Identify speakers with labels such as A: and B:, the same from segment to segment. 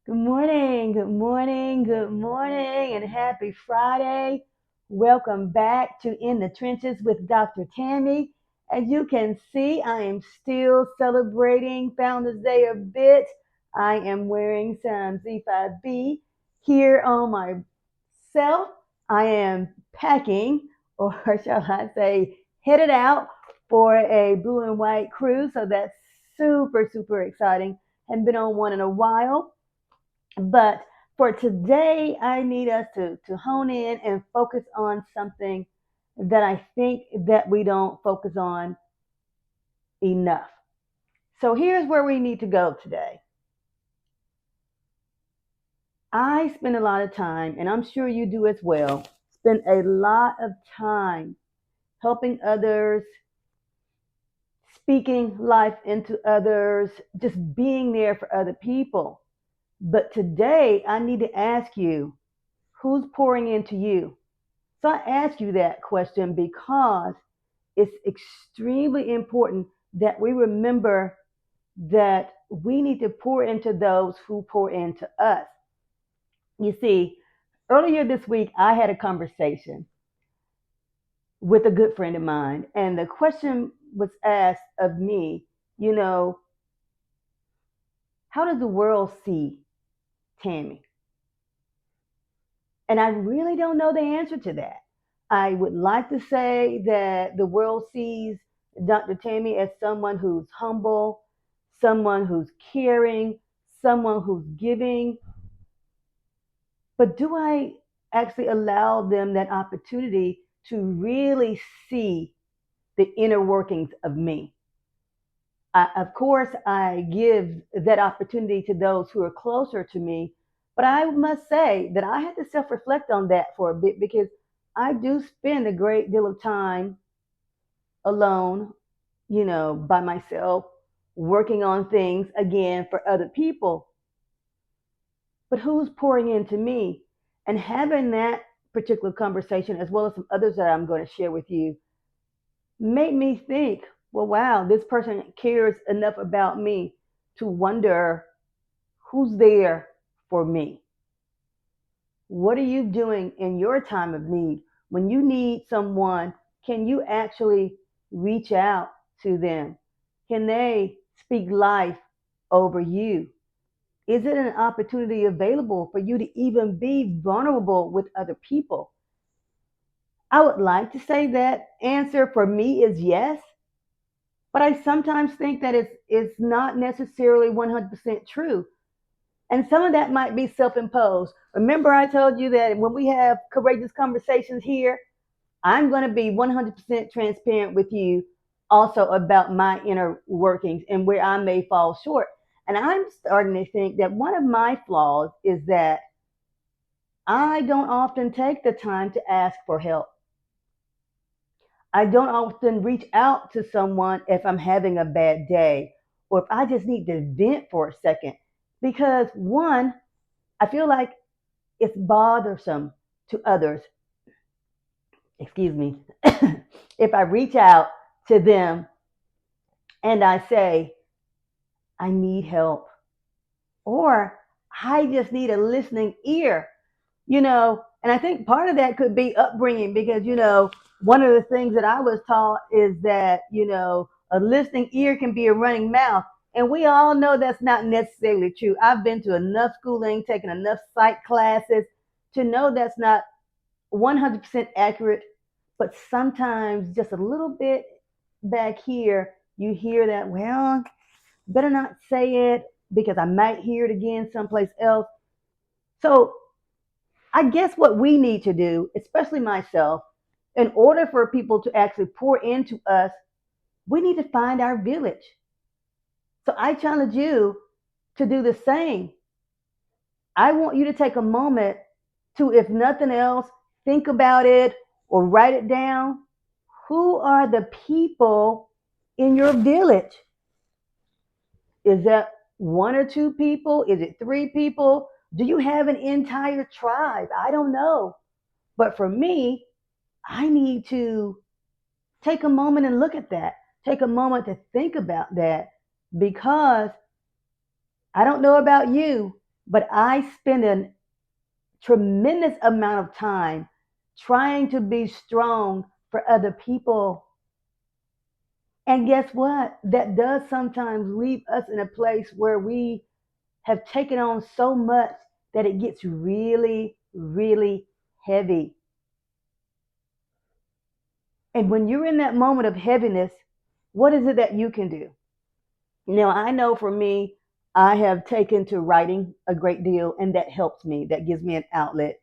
A: Good morning, good morning, good morning, and happy Friday. Welcome back to In the Trenches with Dr. Tammy. As you can see, I am still celebrating Founders Day a bit. I am wearing some Z5B here on myself. I am packing, or shall I say, headed out for a blue and white cruise. So that's super, super exciting. Haven't been on one in a while. But for today, I need us to hone in and focus on something that I think that we don't focus on enough. So here's where we need to go today. I spend a lot of time, and I'm sure you do as well, spend a lot of time helping others, speaking life into others, just being there for other people. But today, I need to ask you, who's pouring into you? So I ask you that question because it's extremely important that we remember that we need to pour into those who pour into us. You see, earlier this week, I had a conversation with a good friend of mine, and the question was asked of me, you know, how does the world see Tammy? And I really don't know the answer to that. I would like to say that the world sees Dr. Tammy as someone who's humble, someone who's caring, someone who's giving. But do I actually allow them that opportunity to really see the inner workings of me? Of course, I give that opportunity to those who are closer to me, but I must say that I had to self reflect on that for a bit because I do spend a great deal of time alone, by myself, working on things again for other people. But who's pouring into me? And having that particular conversation, as well as some others that I'm going to share with you, made me think, well, wow, this person cares enough about me to wonder who's there for me. What are you doing in your time of need? When you need someone, can you actually reach out to them? Can they speak life over you? Is it an opportunity available for you to even be vulnerable with other people? I would like to say that answer for me is yes, but I sometimes think that it's not necessarily 100% true. And some of that might be self imposed. Remember, I told you that when we have courageous conversations here, I'm going to be 100% transparent with you also about my inner workings and where I may fall short. And I'm starting to think that one of my flaws is that I don't often take the time to ask for help. I don't often reach out to someone if I'm having a bad day or if I just need to vent for a second. Because one, I feel like it's bothersome to others, excuse me, if I reach out to them and I say, I need help, or I just need a listening ear, and I think part of that could be upbringing because, one of the things that I was taught is that, a listening ear can be a running mouth. And we all know that's not necessarily true. I've been to enough schooling, taken enough psych classes to know that's not 100% accurate, but sometimes just a little bit back here, you hear that, well, better not say it because I might hear it again someplace else. So I guess what we need to do, especially myself, in order for people to actually pour into us, we need to find our village. So I challenge you to do the same. I want you to take a moment to, if nothing else, think about it or write it down. Who are the people in your village? Is that one or two people? Is it three people? Do you have an entire tribe? I don't know. But for me, I need to take a moment and look at that. Take a moment to think about that because I don't know about you, but I spend a tremendous amount of time trying to be strong for other people. And guess what? That does sometimes leave us in a place where we have taken on so much that it gets really, really heavy. And when you're in that moment of heaviness, what is it that you can do? Now, I know for me, I have taken to writing a great deal, and that helps me. That gives me an outlet.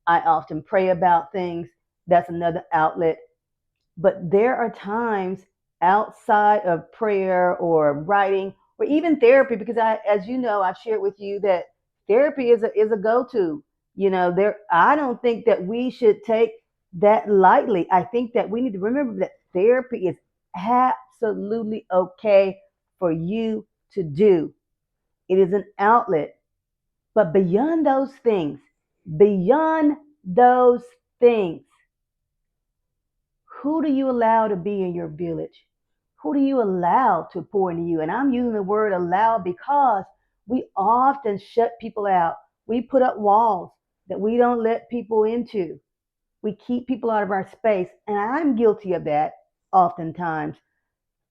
A: I often pray about things. That's another outlet. But there are times outside of prayer or writing or even therapy, because as you know, I've shared with you that therapy is a go-to. I don't think that we should take that lightly. I think that we need to remember that therapy is absolutely okay for you to do. It is an outlet. But beyond those things, who do you allow to be in your village? Who do you allow to pour into you? And I'm using the word allow because we often shut people out. We put up walls that we don't let people into. We keep people out of our space. And I'm guilty of that oftentimes.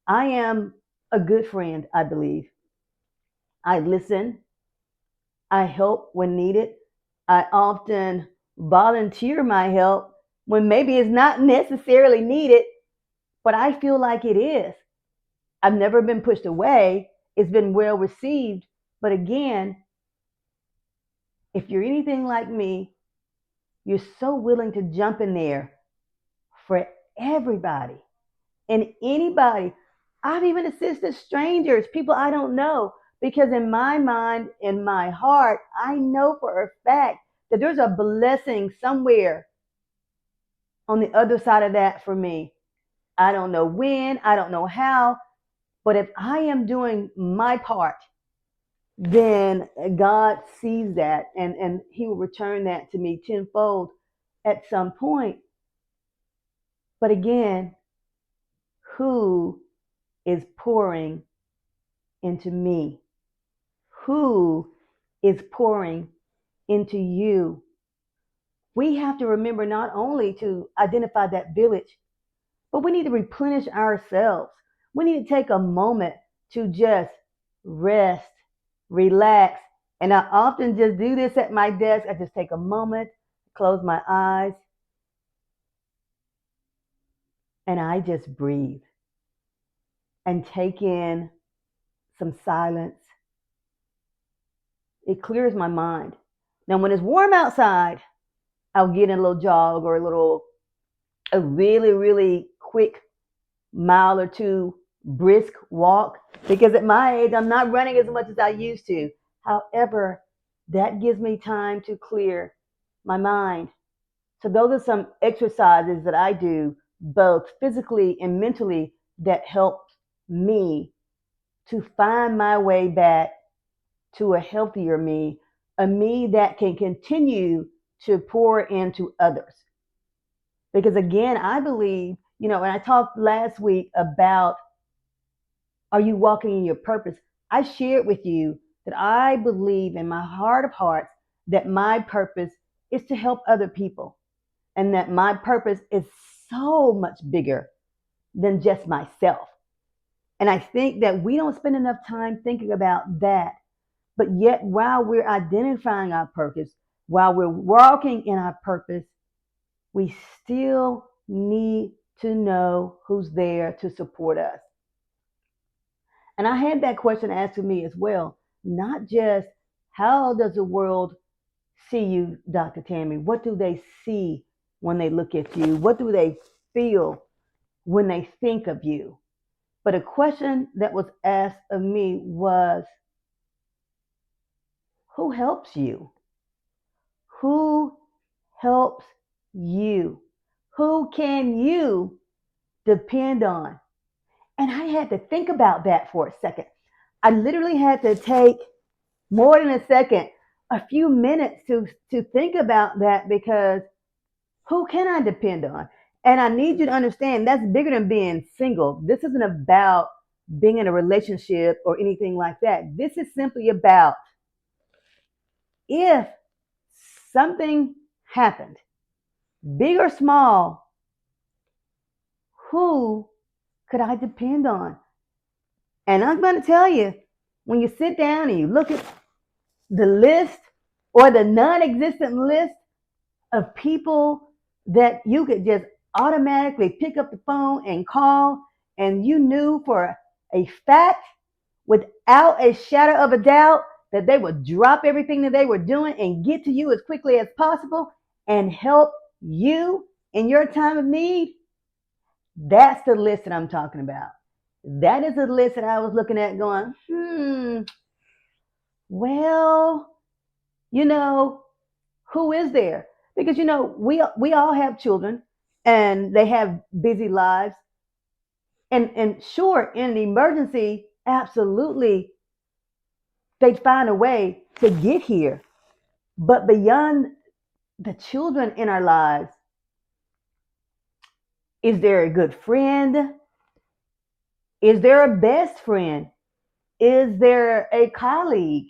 A: I am a good friend, I believe. I listen. I help when needed. I often volunteer my help when maybe it's not necessarily needed, but I feel like it is. I've never been pushed away. It's been well received. But again, if you're anything like me, you're so willing to jump in there for everybody and anybody. I've even assisted strangers, people I don't know, because in my mind, in my heart, I know for a fact that there's a blessing somewhere on the other side of that for me. I don't know when, I don't know how, but if I am doing my part, then God sees that and He will return that to me tenfold at some point. But again, who is pouring into me? Who is pouring into you? We have to remember not only to identify that village, but we need to replenish ourselves. We need to take a moment to just rest, relax. And I often just do this at my desk. I just take a moment, close my eyes, and I just breathe and take in some silence. It clears my mind. Now, when it's warm outside, I'll get in a little jog or a really, really quick mile or two brisk walk, because at my age, I'm not running as much as I used to. However, that gives me time to clear my mind. So those are some exercises that I do both physically and mentally that help me to find my way back to a healthier me, a me that can continue to pour into others. Because again, I believe, and I talked last week about, are you walking in your purpose? I shared with you that I believe in my heart of hearts that my purpose is to help other people, and that my purpose is so much bigger than just myself. And I think that we don't spend enough time thinking about that. But yet, while we're identifying our purpose, while we're walking in our purpose, we still need to know who's there to support us. And I had that question asked to me as well, not just how does the world see you, Dr. Tammy? What do they see when they look at you? What do they feel when they think of you? But a question that was asked of me was, who helps you? Who helps you? Who can you depend on? And I had to think about that for a second. I literally had to take more than a second, a few minutes to think about that, because who can I depend on? And I need you to understand that's bigger than being single. This isn't about being in a relationship or anything like that. This is simply about if something happened, big or small, who could I depend on? And I'm going to tell you, when you sit down and you look at the list or the non-existent list of people that you could just automatically pick up the phone and call, and you knew for a fact, without a shadow of a doubt, that they would drop everything that they were doing and get to you as quickly as possible and help you in your time of need. That's the list that I'm talking about. That is the list that I was looking at going, well, you know, who is there? Because, we all have children and they have busy lives. And sure, in an emergency, absolutely, they'd find a way to get here. But beyond the children in our lives, is there a good friend? Is there a best friend? Is there a colleague?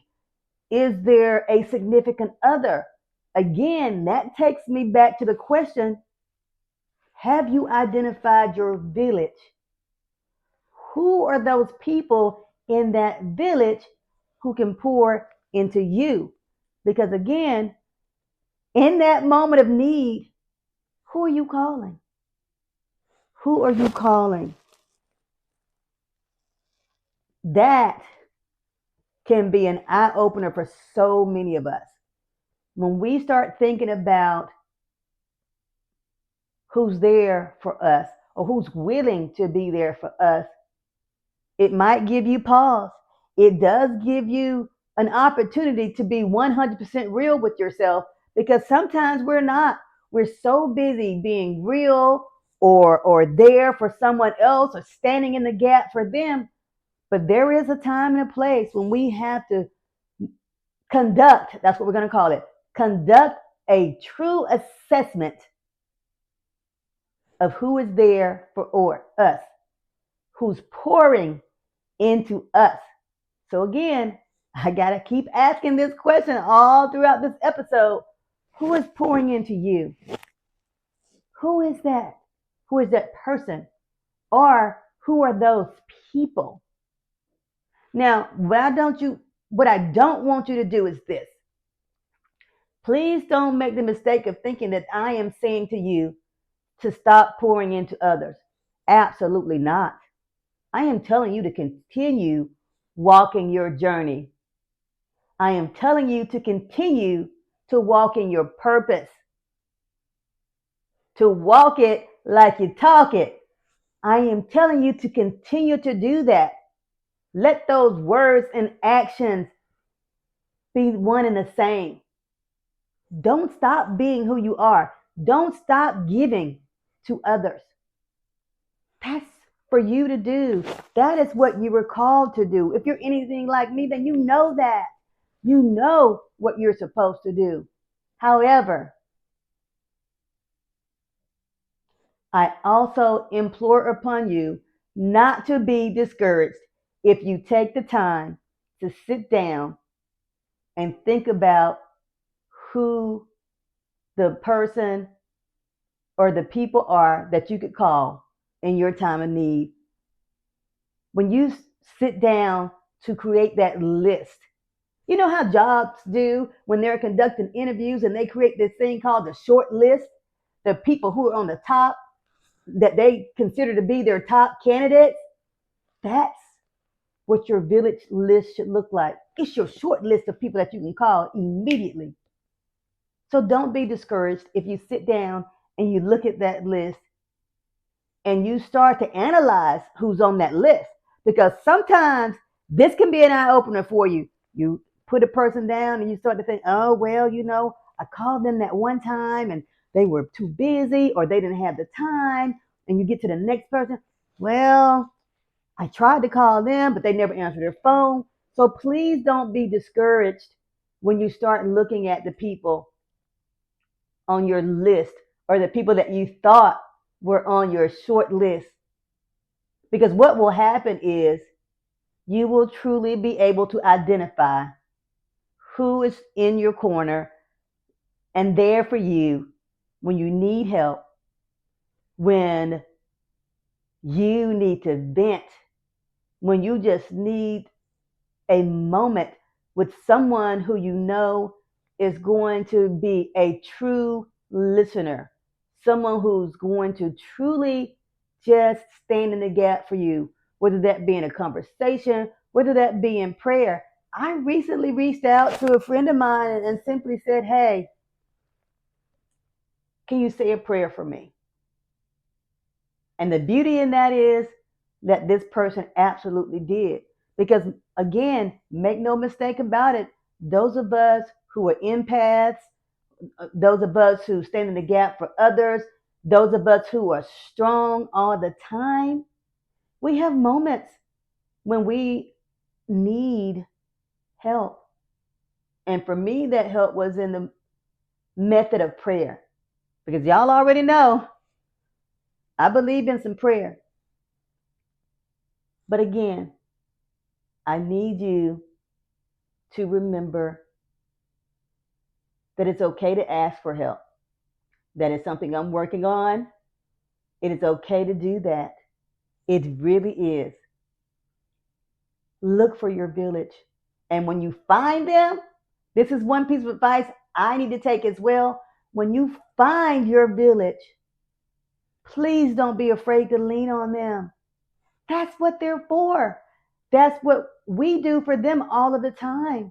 A: Is there a significant other? Again, that takes me back to the question, have you identified your village? Who are those people in that village who can pour into you? Because again, in that moment of need, who are you calling? Who are you calling? That can be an eye opener for so many of us. When we start thinking about who's there for us or who's willing to be there for us, it might give you pause. It does give you an opportunity to be 100% real with yourself, because sometimes we're not. We're so busy being real or there for someone else or standing in the gap for them. But there is a time and a place when we have to conduct, that's what we're going to call it, conduct a true assessment of who is there for us, who's pouring into us. So again, I got to keep asking this question all throughout this episode. Who is pouring into you? Who is that? Who is that person? Or who are those people? Now, what I don't want you to do is this. Please don't make the mistake of thinking that I am saying to you to stop pouring into others. Absolutely not. I am telling you to continue walking your journey. I am telling you to continue to walk in your purpose, to walk it like you talk it. I am telling you to continue to do that. Let those words and actions be one and the same. Don't stop being who you are. Don't stop giving to others. That's for you to do. That is what you were called to do. If you're anything like me, then you know that. You know what you're supposed to do. However, I also implore upon you not to be discouraged if you take the time to sit down and think about who the person or the people are that you could call in your time of need. When you sit down to create that list, you know how jobs do when they're conducting interviews and they create this thing called the short list, the people who are on the top that they consider to be their top candidates. That's what your village list should look like. It's your short list of people that you can call immediately. So don't be discouraged if you sit down and you look at that list and you start to analyze who's on that list. Because sometimes this can be an eye opener for you. You put a person down and you start to think, oh, well, I called them that one time and they were too busy or they didn't have the time. And you get to the next person. Well, I tried to call them, but they never answered their phone. So please don't be discouraged when you start looking at the people on your list or the people that you thought were on your short list. Because what will happen is you will truly be able to identify who is in your corner and there for you when you need help, when you need to vent, when you just need a moment with someone who you know is going to be a true listener, someone who's going to truly just stand in the gap for you, whether that be in a conversation, whether that be in prayer. I recently reached out to a friend of mine and simply said, "Hey, can you say a prayer for me?" And the beauty in that is that this person absolutely did. Because again, make no mistake about it, those of us who are empaths, those of us who stand in the gap for others, those of us who are strong all the time, we have moments when we need help. And for me, that help was in the method of prayer. Because y'all already know, I believe in some prayer. But again, I need you to remember that it's okay to ask for help. That is something I'm working on. It is okay to do that. It really is. Look for your village. And when you find them, this is one piece of advice I need to take as well. When you find your village, please don't be afraid to lean on them. That's what they're for. That's what we do for them all of the time.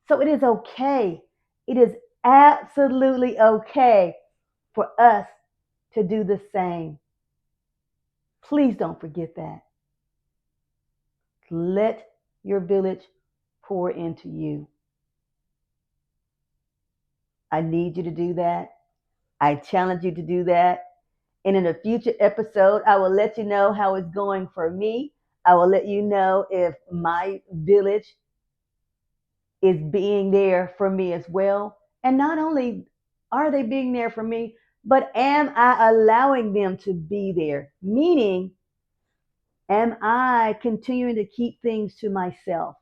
A: So it is okay. It is absolutely okay for us to do the same. Please don't forget that. Let your village pour into you. I need you to do that. I challenge you to do that. And in a future episode, I will let you know how it's going for me. I will let you know if my village is being there for me as well. And not only are they being there for me, but am I allowing them to be there? Meaning, am I continuing to keep things to myself?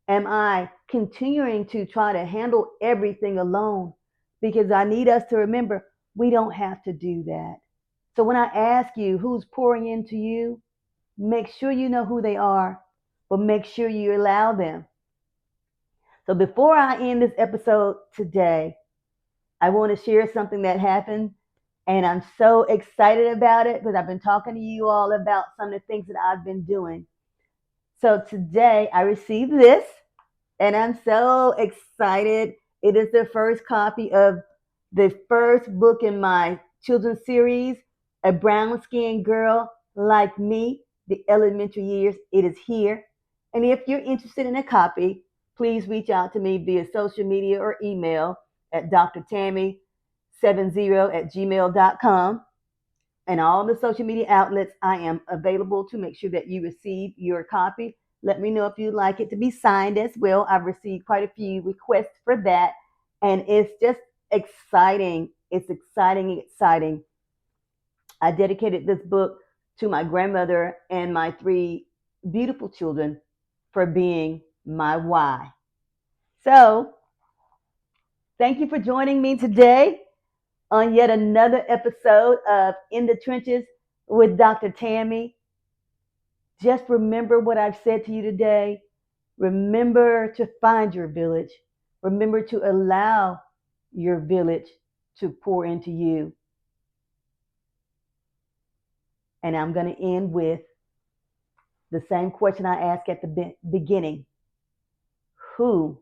A: Am I continuing to try to handle everything alone? Because I need us to remember we don't have to do that. So when I ask you who's pouring into you, make sure you know who they are, but make sure you allow them. So before I end this episode today, I want to share something that happened, and I'm so excited about it because I've been talking to you all about some of the things that I've been doing. So today I received this, and I'm so excited. It is the first copy of the first book in my children's series, A Brown Skinned Girl Like Me, The Elementary Years. It is here. And if you're interested in a copy, please reach out to me via social media or email at drtammy70@gmail.com. And all the social media outlets, I am available to make sure that you receive your copy. Let me know if you'd like it to be signed as well. I've received quite a few requests for that. And it's just exciting. It's exciting, exciting. I dedicated this book to my grandmother and my three beautiful children for being my why. So, thank you for joining me today on yet another episode of In the Trenches with Dr. Tammy. Just remember what I've said to you today. Remember to find your village. Remember to allow your village to pour into you. And I'm going to end with the same question I asked at the beginning. Who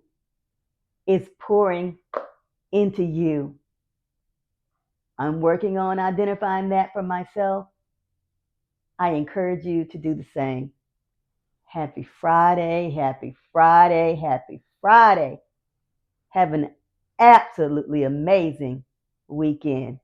A: is pouring into you? I'm working on identifying that for myself. I encourage you to do the same. Happy Friday, happy Friday, happy Friday. Have an absolutely amazing weekend.